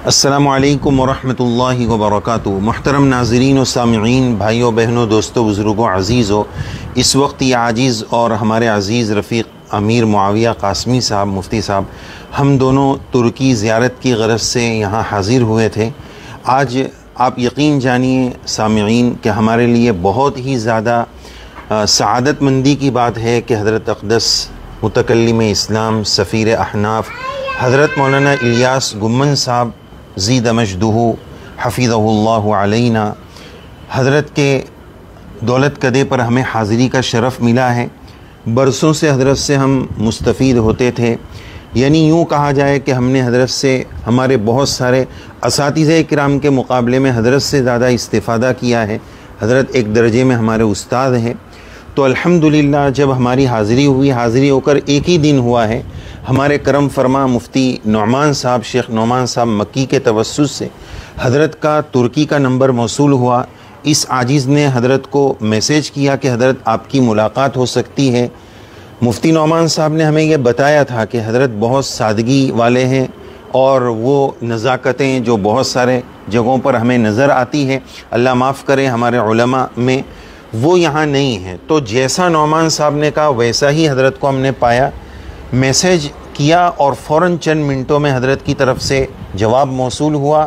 السلام علیکم ورحمۃ اللہ وبرکاتہ۔ محترم ناظرین و سامعین، بھائیوں بہنوں، دوستوں، بزرگوں، عزیزوں، اس وقت یہ عاجز اور ہمارے عزیز رفیق امیر معاویہ قاسمی صاحب، مفتی صاحب، ہم دونوں ترکی زیارت کی غرض سے یہاں حاضر ہوئے تھے۔ آج آپ یقین جانیے سامعین کہ ہمارے لیے بہت ہی زیادہ سعادت مندی کی بات ہے کہ حضرت اقدس متکلم اسلام سفیر احناف حضرت مولانا الیاس گمن صاحب زید مجدہ حفظہ اللہ علینا، حضرت کے دولت کدے پر ہمیں حاضری کا شرف ملا ہے۔ برسوں سے حضرت سے ہم مستفید ہوتے تھے، یعنی یوں کہا جائے کہ ہم نے حضرت سے ہمارے بہت سارے اساتذہ کرام کے مقابلے میں حضرت سے زیادہ استفادہ کیا ہے۔ حضرت ایک درجے میں ہمارے استاد ہیں۔ تو الحمدللہ جب ہماری حاضری ہوئی، حاضری ہو کر ایک ہی دن ہوا ہے، ہمارے کرم فرما مفتی نعمان صاحب، شیخ نعمان صاحب مکی کے توسط سے حضرت کا ترکی کا نمبر موصول ہوا۔ اس عاجز نے حضرت کو میسیج کیا کہ حضرت آپ کی ملاقات ہو سکتی ہے۔ مفتی نعمان صاحب نے ہمیں یہ بتایا تھا کہ حضرت بہت سادگی والے ہیں اور وہ نزاکتیں جو بہت سارے جگہوں پر ہمیں نظر آتی ہے، اللہ معاف کرے ہمارے علماء میں، وہ یہاں نہیں ہے۔ تو جیسا نعمان صاحب نے کہا ویسا ہی حضرت کو ہم نے پایا، میسیج کیا اور فوراً چند منٹوں میں حضرت کی طرف سے جواب موصول ہوا۔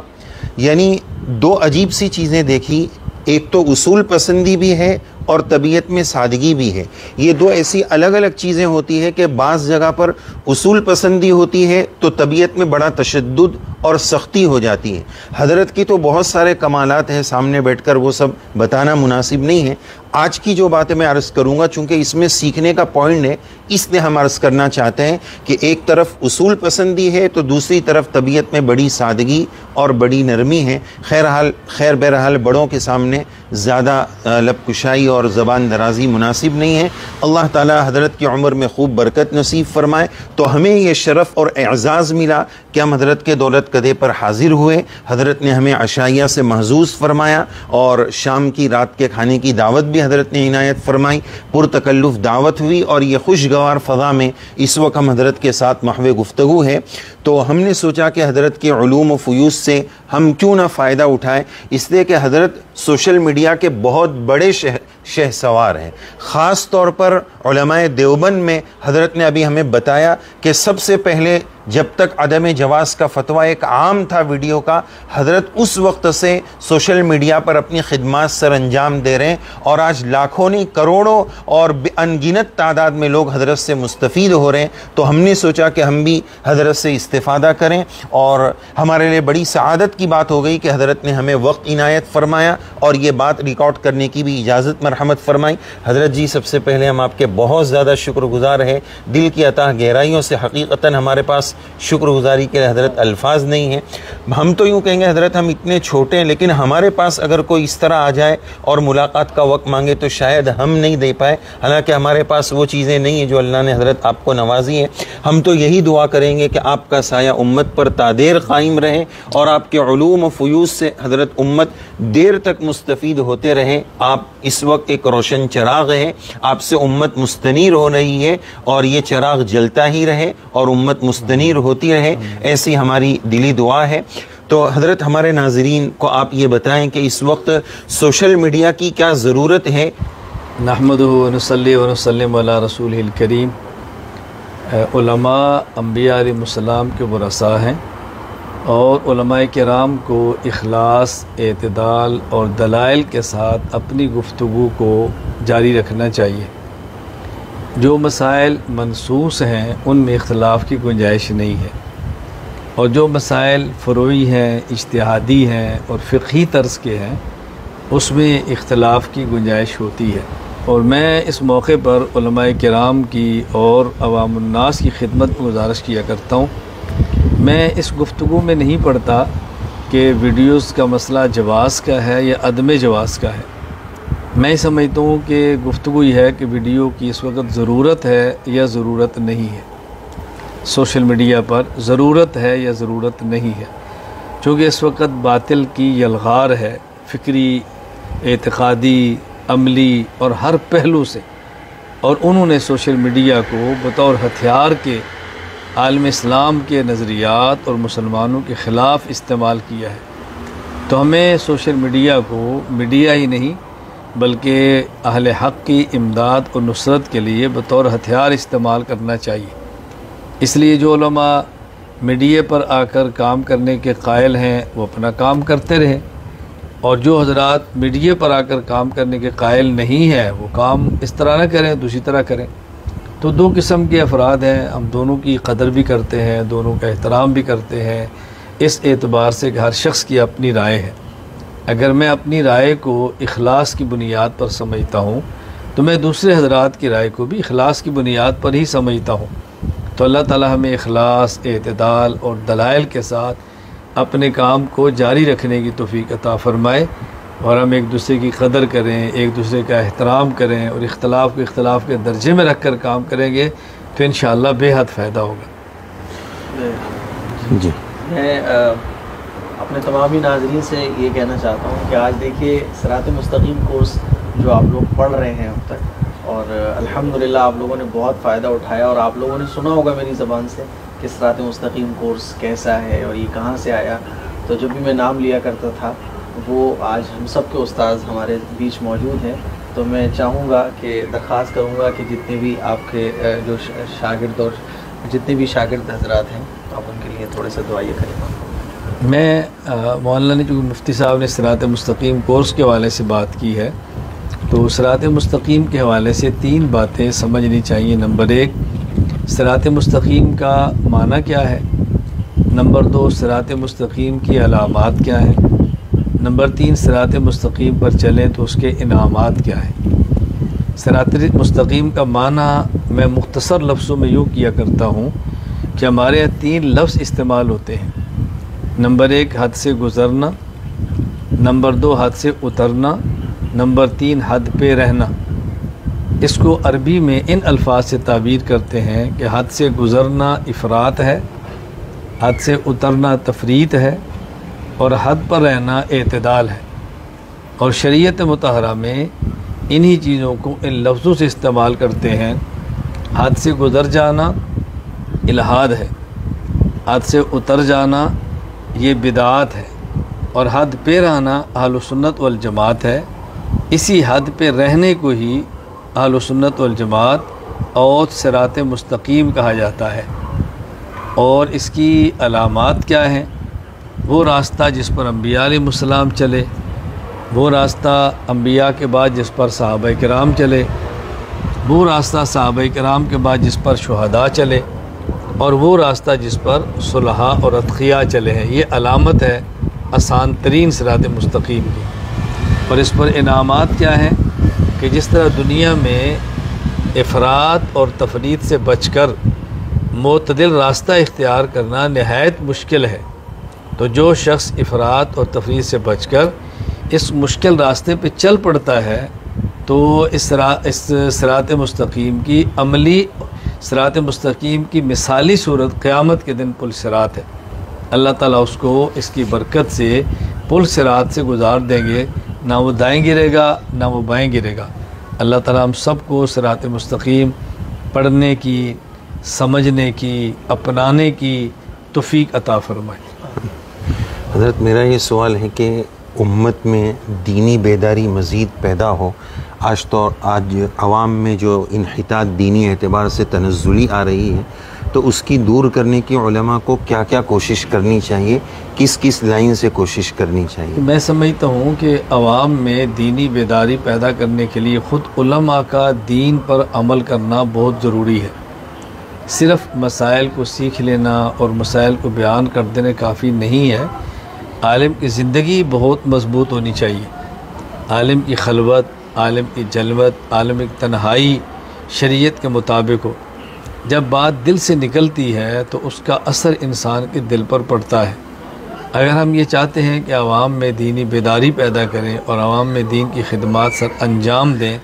یعنی دو عجیب سی چیزیں دیکھی، ایک تو اصول پسندی بھی ہے اور طبیعت میں سادگی بھی ہے۔ یہ دو ایسی الگ الگ چیزیں ہوتی ہے کہ بعض جگہ پر اصول پسندی ہوتی ہے تو طبیعت میں بڑا تشدد اور سختی ہو جاتی ہے۔ حضرت کی تو بہت سارے کمالات ہیں، سامنے بیٹھ کر وہ سب بتانا مناسب نہیں ہے۔ آج کی جو باتیں میں عرض کروں گا چونکہ اس میں سیکھنے کا پوائنٹ ہے، اس لیے ہم عرض کرنا چاہتے ہیں کہ ایک طرف اصول پسندی ہے تو دوسری طرف طبیعت میں بڑی سادگی اور بڑی نرمی ہے۔ خیر بہرحال بڑوں کے سامنے زیادہ لب کشائی اور زبان درازی مناسب نہیں ہے۔ اللہ تعالی حضرت کی عمر میں خوب برکت نصیب فرمائے۔ تو ہمیں یہ شرف اور اعزاز ملا کہ ہم حضرت کے دولت کدے پر حاضر ہوئے۔ حضرت نے ہمیں عشائیہ سے محظوظ فرمایا اور شام کی رات کے کھانے کی دعوت بھی حضرت نے عنایت فرمائی۔ پرتکلف دعوت ہوئی اور یہ خوشگوار فضا میں اس وقت ہم حضرت کے ساتھ محو گفتگو ہے۔ تو ہم نے سوچا کہ حضرت کے علوم و فیوض سے ہم کیوں نہ فائدہ اٹھائیں، اس لیے کہ حضرت سوشل میڈیا کے بہت بڑے شہ سوار ہیں۔ خاص طور پر علماء دیوبند میں حضرت نے ابھی ہمیں بتایا کہ سب سے پہلے جب تک عدم جواز کا فتویٰ ایک عام تھا ویڈیو کا، حضرت اس وقت سے سوشل میڈیا پر اپنی خدمات سر انجام دے رہے ہیں اور آج لاکھوں نہیں کروڑوں اور ان گنت تعداد میں لوگ حضرت سے مستفید ہو رہے ہیں۔ تو ہم نے سوچا کہ ہم بھی حضرت سے استفادہ کریں اور ہمارے لیے بڑی سعادت کی بات ہو گئی کہ حضرت نے ہمیں وقت عنایت فرمایا اور یہ بات ریکارڈ کرنے کی بھی اجازت مرحمت فرمائی۔ حضرت جی سب سے پہلے ہم آپ کے بہت زیادہ شکر گزار ہیں، دل کی عطا گہرائیوں سے حقیقتاً ہمارے پاس شکر گزاری کے حضرت الفاظ نہیں ہیں۔ ہم تو یوں کہیں گے حضرت ہم اتنے چھوٹے ہیں، لیکن ہمارے پاس اگر کوئی اس طرح آ جائے اور ملاقات کا وقت مانگے تو شاید ہم نہیں دے پائے، حالانکہ ہمارے پاس وہ چیزیں نہیں ہیں جو اللہ نے حضرت آپ کو نوازی ہیں۔ ہم تو یہی دعا کریں گے کہ آپ کا سایہ امت پر تادیر قائم رہے اور آپ کے علوم و فیوض سے حضرت امت دیر تک مستفید ہوتے رہے۔ آپ اس وقت ایک روشن چراغ ہیں، آپ سے امت مستنیر ہو رہی ہے اور یہ چراغ جلتا ہی رہے اور امت مستنیر ہوتی رہے، ایسی ہماری دلی دعا ہے۔ تو حضرت ہمارے ناظرین کو آپ یہ بتائیں کہ اس وقت سوشل میڈیا کی کیا ضرورت ہے؟ نحمدہ ونصلی ونسلم علی رسولہ الکریم۔ علماء انبیاء علیہ السلام کے ورثاء ہیں اور علماء کرام کو اخلاص، اعتدال اور دلائل کے ساتھ اپنی گفتگو کو جاری رکھنا چاہیے۔ جو مسائل منصوص ہیں ان میں اختلاف کی گنجائش نہیں ہے، اور جو مسائل فروعی ہیں، اجتہادی ہیں اور فقہی طرز کے ہیں اس میں اختلاف کی گنجائش ہوتی ہے۔ اور میں اس موقع پر علماء کرام کی اور عوام الناس کی خدمت میں گزارش کیا کرتا ہوں، میں اس گفتگو میں نہیں پڑھتا کہ ویڈیوز کا مسئلہ جواز کا ہے یا عدم جواز کا ہے۔ میں سمجھتا ہوں کہ گفتگو یہ ہے کہ ویڈیو کی اس وقت ضرورت ہے یا ضرورت نہیں ہے، سوشل میڈیا پر ضرورت ہے یا ضرورت نہیں ہے، چونکہ اس وقت باطل کی یلغار ہے، فکری، اعتقادی، عملی اور ہر پہلو سے، اور انہوں نے سوشل میڈیا کو بطور ہتھیار کے عالم اسلام کے نظریات اور مسلمانوں کے خلاف استعمال کیا ہے، تو ہمیں سوشل میڈیا کو میڈیا ہی نہیں بلکہ اہل حق کی امداد اور نصرت کے لیے بطور ہتھیار استعمال کرنا چاہیے۔ اس لیے جو علماء میڈیا پر آ کر کام کرنے کے قائل ہیں وہ اپنا کام کرتے رہیں، اور جو حضرات میڈیا پر آ کر کام کرنے کے قائل نہیں ہیں وہ کام اس طرح نہ کریں، دوسری طرح کریں۔ تو دو قسم کے افراد ہیں، ہم دونوں کی قدر بھی کرتے ہیں، دونوں کا احترام بھی کرتے ہیں، اس اعتبار سے کہ ہر شخص کی اپنی رائے ہے۔ اگر میں اپنی رائے کو اخلاص کی بنیاد پر سمجھتا ہوں تو میں دوسرے حضرات کی رائے کو بھی اخلاص کی بنیاد پر ہی سمجھتا ہوں۔ تو اللہ تعالی ہمیں اخلاص، اعتدال اور دلائل کے ساتھ اپنے کام کو جاری رکھنے کی توفیق عطا فرمائے، اور ہم ایک دوسرے کی قدر کریں، ایک دوسرے کا احترام کریں، اور اختلاف کو اختلاف کے درجے میں رکھ کر کام کریں گے تو انشاءاللہ بے حد فائدہ ہوگا۔ جی میں اپنے تمامی ناظرین سے یہ کہنا چاہتا ہوں کہ آج دیکھیے صراط مستقیم کورس جو آپ لوگ پڑھ رہے ہیں اب تک، اور الحمدللہ آپ لوگوں نے بہت فائدہ اٹھایا، اور آپ لوگوں نے سنا ہوگا میری زبان سے کہ صراط مستقیم کورس کیسا ہے اور یہ کہاں سے آیا۔ تو جب بھی میں نام لیا کرتا تھا وہ آج ہم سب کے استاذ ہمارے بیچ موجود ہیں، تو میں چاہوں گا کہ درخواست کروں گا کہ جتنے بھی آپ کے جو شاگرد اور جتنے بھی شاگرد حضرات ہیں آپ ان کے لیے تھوڑے سے دعائیں کریں۔ میں مولانا نے جو مفتی صاحب نے صراط مستقیم کورس کے حوالے سے بات کی ہے، تو صراط مستقیم کے حوالے سے 3 باتیں سمجھنی چاہیے۔ نمبر 1، صراط مستقیم کا معنی کیا ہے؟ نمبر 2، صراط مستقیم کی علامات کیا ہیں؟ نمبر 3، صراط مستقیم پر چلیں تو اس کے انعامات کیا ہیں؟ صراط مستقیم کا معنی میں مختصر لفظوں میں یوں کیا کرتا ہوں کہ ہمارے یہاں 3 لفظ استعمال ہوتے ہیں۔ نمبر 1، حد سے گزرنا، نمبر 2، حد سے اترنا، نمبر 3، حد پہ رہنا۔ اس کو عربی میں ان الفاظ سے تعبیر کرتے ہیں کہ حد سے گزرنا افراط ہے، حد سے اترنا تفریط ہے، اور حد پر رہنا اعتدال ہے۔ اور شریعت مطہرہ میں انہی چیزوں کو ان لفظوں سے استعمال کرتے ہیں۔ حد سے گزر جانا الحاد ہے، حد سے اتر جانا یہ بدعات ہے، اور حد پہ رہنا اہل سنت والجماعت ہے۔ اسی حد پہ رہنے کو ہی اہل سنت والجماعت اور صراط مستقیم کہا جاتا ہے۔ اور اس کی علامات کیا ہیں؟ وہ راستہ جس پر انبیاء علیہ السلام چلے، وہ راستہ انبیاء کے بعد جس پر صحابہ کرام چلے، وہ راستہ صحابہ کرام کے بعد جس پر شہداء چلے، اور وہ راستہ جس پر صلحاء اور اتقیاء چلے ہیں۔ یہ علامت ہے آسان ترین صراط مستقیم کی۔ اور اس پر انعامات کیا ہیں کہ جس طرح دنیا میں افراط اور تفریط سے بچ کر معتدل راستہ اختیار کرنا نہایت مشکل ہے، تو جو شخص افراط اور تفریط سے بچ کر اس مشکل راستے پہ چل پڑتا ہے تو اس صراط مستقیم کی عملی صراط مستقیم کی مثالی صورت قیامت کے دن پل صراط ہے۔ اللہ تعالیٰ اس کو اس کی برکت سے پل صراط سے گزار دیں گے، نہ وہ دائیں گرے گا نہ وہ بائیں گرے گا۔ اللہ تعالیٰ ہم سب کو صراط مستقیم پڑھنے کی، سمجھنے کی، اپنانے کی توفیق عطا فرمائے۔ حضرت میرا یہ سوال ہے کہ امت میں دینی بیداری مزید پیدا ہو۔ آج عوام میں جو انحطاط دینی اعتبار سے تنزلی آ رہی ہے، تو اس کی دور کرنے کی علماء کو کیا کیا کوشش کرنی چاہیے، کس کس لائن سے کوشش کرنی چاہیے؟ میں سمجھتا ہوں کہ عوام میں دینی بیداری پیدا کرنے کے لیے خود علماء کا دین پر عمل کرنا بہت ضروری ہے۔ صرف مسائل کو سیکھ لینا اور مسائل کو بیان کر دینا کافی نہیں ہے۔ عالم کی زندگی بہت مضبوط ہونی چاہیے۔ عالم کی خلوت، عالم کی جلوت، عالم کی تنہائی شریعت کے مطابق ہو۔ جب بات دل سے نکلتی ہے تو اس کا اثر انسان کے دل پر پڑتا ہے۔ اگر ہم یہ چاہتے ہیں کہ عوام میں دینی بیداری پیدا کریں اور عوام میں دین کی خدمات سر انجام دیں،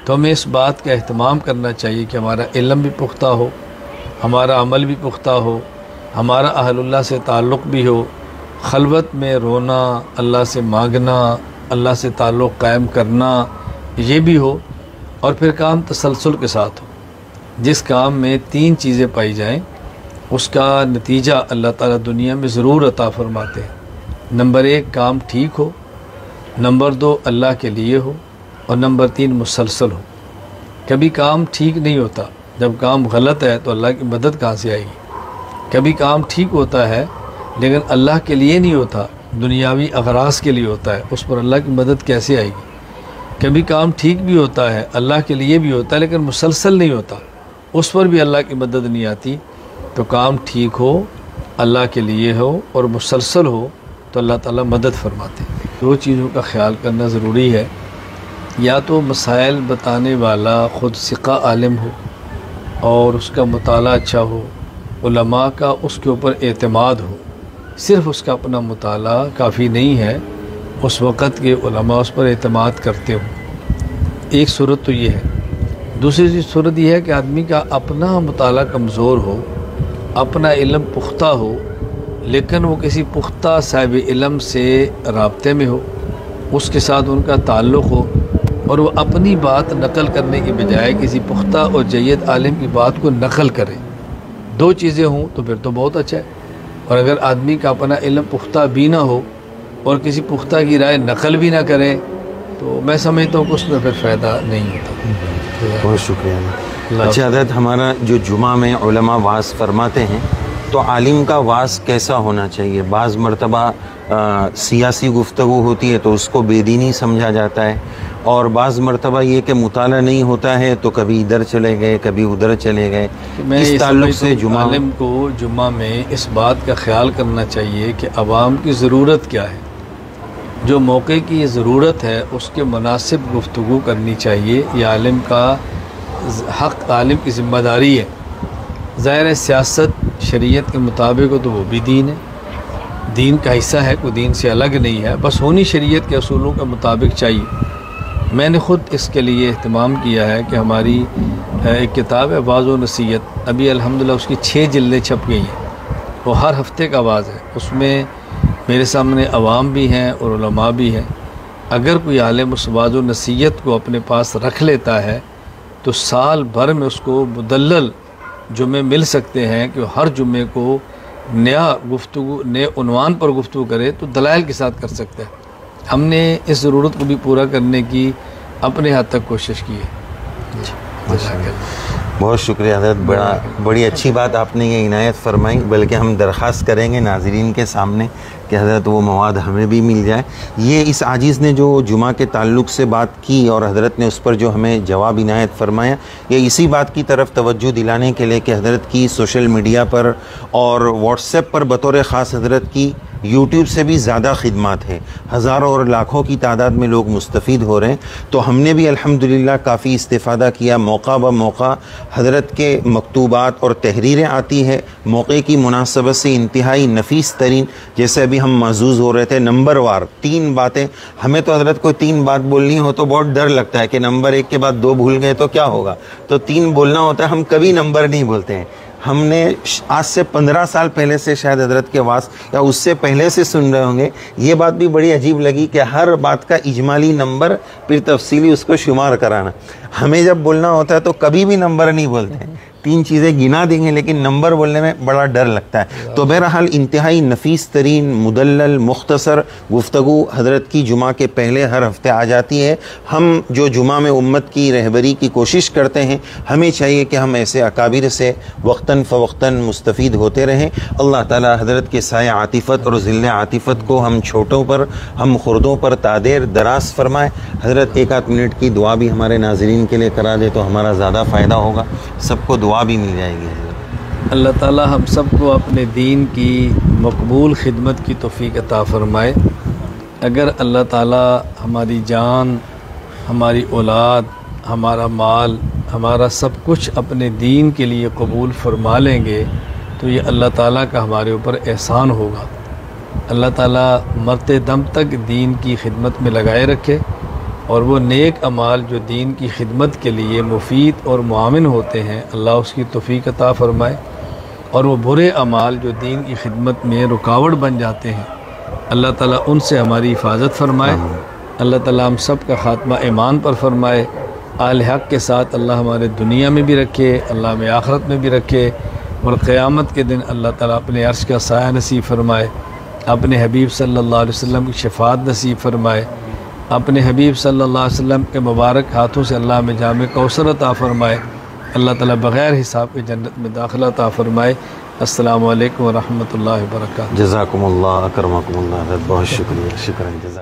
تو ہمیں اس بات کا اہتمام کرنا چاہیے کہ ہمارا علم بھی پختہ ہو، ہمارا عمل بھی پختہ ہو، ہمارا اہل اللہ سے تعلق بھی ہو، خلوت میں رونا، اللہ سے مانگنا، اللہ سے تعلق قائم کرنا یہ بھی ہو، اور پھر کام تسلسل کے ساتھ ہو۔ جس کام میں 3 چیزیں پائی جائیں، اس کا نتیجہ اللہ تعالیٰ دنیا میں ضرور عطا فرماتے ہیں۔ نمبر 1 کام ٹھیک ہو، نمبر 2 اللہ کے لیے ہو، اور نمبر 3 مسلسل ہو۔ کبھی کام ٹھیک نہیں ہوتا، جب کام غلط ہے تو اللہ کی مدد کہاں سے آئے گی؟ کبھی کام ٹھیک ہوتا ہے لیکن اللہ کے لیے نہیں ہوتا، دنیاوی اغراض کے لیے ہوتا ہے، اس پر اللہ کی مدد کیسے آئے گی؟ کبھی کام ٹھیک بھی ہوتا ہے، اللہ کے لیے بھی ہوتا ہے، لیکن مسلسل نہیں ہوتا، اس پر بھی اللہ کی مدد نہیں آتی۔ تو کام ٹھیک ہو، اللہ کے لیے ہو اور مسلسل ہو تو اللہ تعالیٰ مدد فرماتے ہیں۔ 2 چیزوں کا خیال کرنا ضروری ہے، یا تو مسائل بتانے والا خود ثقہ عالم ہو اور اس کا مطالعہ اچھا ہو، علماء کا اس کے اوپر اعتماد ہو، صرف اس کا اپنا مطالعہ کافی نہیں ہے، اس وقت کے علماء اس پر اعتماد کرتے ہوں۔ ایک صورت تو یہ ہے۔ دوسری صورت یہ ہے کہ آدمی کا اپنا مطالعہ کمزور ہو، اپنا علم پختہ ہو، لیکن وہ کسی پختہ صاحب علم سے رابطے میں ہو، اس کے ساتھ ان کا تعلق ہو، اور وہ اپنی بات نقل کرنے کی بجائے کسی پختہ اور جید عالم کی بات کو نقل کرے۔ 2 چیزیں ہوں تو پھر تو بہت اچھا ہے، اور اگر آدمی کا اپنا علم پختہ بھی نہ ہو اور کسی پختہ کی رائے نقل بھی نہ کرے تو میں سمجھتا ہوں کہ اس میں پھر فائدہ نہیں ہوتا۔ بہت شکریہ۔ اچھا حضرت، ہمارا جو جمعہ میں علماء وعظ فرماتے ہیں تو عالم کا وعظ کیسا ہونا چاہیے؟ بعض مرتبہ سیاسی گفتگو ہوتی ہے تو اس کو بے دینی سمجھا جاتا ہے، اور بعض مرتبہ یہ کہ مطالعہ نہیں ہوتا ہے تو کبھی ادھر چلے گئے کبھی ادھر چلے گئے۔ میں اس تعلق سے عالم کو جمعہ میں اس بات کا خیال کرنا چاہیے کہ عوام کی ضرورت کیا ہے، جو موقع کی یہ ضرورت ہے اس کے مناسب گفتگو کرنی چاہیے۔ یہ عالم کا حق، عالم کی ذمہ داری ہے۔ ظاہر ہے سیاست شریعت کے مطابق ہو تو وہ بھی دین ہے، دین کا حصہ ہے، کوئی دین سے الگ نہیں ہے، بس ہونی شریعت کے اصولوں کے مطابق چاہیے۔ میں نے خود اس کے لیے اہتمام کیا ہے کہ ہماری ایک کتاب ہے واعظ و نصیحت، ابھی الحمدللہ اس کی 6 جلدیں چھپ گئی ہیں، وہ ہر ہفتے کا واعظ ہے، اس میں میرے سامنے عوام بھی ہیں اور علماء بھی ہیں۔ اگر کوئی عالم اس واعظ و نصیحت کو اپنے پاس رکھ لیتا ہے تو سال بھر میں اس کو مدلل جمعے مل سکتے ہیں کہ وہ ہر جمعے کو نیا گفتگو، نئے عنوان پر گفتگو کرے تو دلائل کے ساتھ کر سکتا ہے۔ ہم نے اس ضرورت کو بھی پورا کرنے کی اپنے حد تک کوشش کی ہے۔ بہت شکریہ حضرت، بڑی اچھی بات آپ نے یہ عنایت فرمائی، بلکہ ہم درخواست کریں گے ناظرین کے سامنے کہ حضرت وہ مواد ہمیں بھی مل جائے۔ یہ اس عاجز نے جو جمعہ کے تعلق سے بات کی اور حضرت نے اس پر جو ہمیں جواب عنایت فرمایا، یہ اسی بات کی طرف توجہ دلانے کے لیے کہ حضرت کی سوشل میڈیا پر اور واٹس ایپ پر بطور خاص حضرت کی یوٹیوب سے بھی زیادہ خدمات ہیں، ہزاروں اور لاکھوں کی تعداد میں لوگ مستفید ہو رہے ہیں، تو ہم نے بھی الحمدللہ کافی استفادہ کیا۔ موقع بہ موقع حضرت کے مکتوبات اور تحریریں آتی ہے، موقع کی مناسبت سے انتہائی نفیس ترین، جیسے ابھی ہم معزوز ہو رہے تھے، نمبر وار 3 باتیں۔ ہمیں تو حضرت کو 3 بات بولنی ہو تو بہت ڈر لگتا ہے کہ نمبر 1 کے بعد 2 بھول گئے تو کیا ہوگا، تو 3 بولنا ہوتا ہے، ہم کبھی نمبر نہیں بولتے ہیں۔ ہم نے آج سے 15 سال پہلے سے شاید حضرت کے واعظ یا اس سے پہلے سے سن رہے ہوں گے، یہ بات بھی بڑی عجیب لگی کہ ہر بات کا اجمالی نمبر پھر تفصیلی اس کو شمار کرانا۔ ہمیں جب بولنا ہوتا ہے تو کبھی بھی نمبر نہیں بولتے ہیں، 3 چیزیں گنا دیں گے لیکن نمبر بولنے میں بڑا ڈر لگتا ہے۔ تو بہرحال انتہائی نفیس ترین مدلل مختصر گفتگو حضرت کی جمعہ کے پہلے ہر ہفتے آ جاتی ہے۔ ہم جو جمعہ میں امت کی رہبری کی کوشش کرتے ہیں، ہمیں چاہیے کہ ہم ایسے اکابر سے وقتاً فوقتاً مستفید ہوتے رہیں۔ اللہ تعالی حضرت کے سایہ عاطفت اور ذل عاطفت کو ہم چھوٹوں پر، ہم خردوں پر تادیر دراز فرمائے۔ حضرت 1 منٹ کی دعا بھی ہمارے ناظرین کے لیے کرا دے تو ہمارا زیادہ فائدہ ہوگا، سب کو دعا بھی مل جائے گی۔ اللہ تعالی ہم سب کو اپنے دین کی مقبول خدمت کی توفیق عطا فرمائے۔ اگر اللہ تعالی ہماری جان، ہماری اولاد، ہمارا مال، ہمارا سب کچھ اپنے دین کے لیے قبول فرما لیں گے تو یہ اللہ تعالیٰ کا ہمارے اوپر احسان ہوگا۔ اللہ تعالیٰ مرتے دم تک دین کی خدمت میں لگائے رکھے، اور وہ نیک اعمال جو دین کی خدمت کے لیے مفید اور معاون ہوتے ہیں اللہ اس کی توفیق عطا فرمائے، اور وہ برے اعمال جو دین کی خدمت میں رکاوٹ بن جاتے ہیں اللہ تعالیٰ ان سے ہماری حفاظت فرمائے۔ اللہ تعالیٰ ہم سب کا خاتمہ ایمان پر فرمائے، اہل حق کے ساتھ اللہ ہمارے دنیا میں بھی رکھے، اللہ ہمیں آخرت میں بھی رکھے۔ اور قیامت کے دن اللہ تعالیٰ اپنے عرش کا سایہ نصیب فرمائے، اپنے حبیب صلی اللہ علیہ وسلم کی شفاعت نصیب فرمائے، اپنے حبیب صلی اللہ علیہ وسلم کے مبارک ہاتھوں سے اللہ میں جام کوثر عطا فرمائے، اللہ تعالیٰ بغیر حساب کے جنت میں داخلہ عطا فرمائے۔ السلام علیکم ورحمۃ اللہ وبرکاتہ۔ جزاکم اللہ، اکرمکم اللہ، بہت شکریہ، شکریہ، جزاک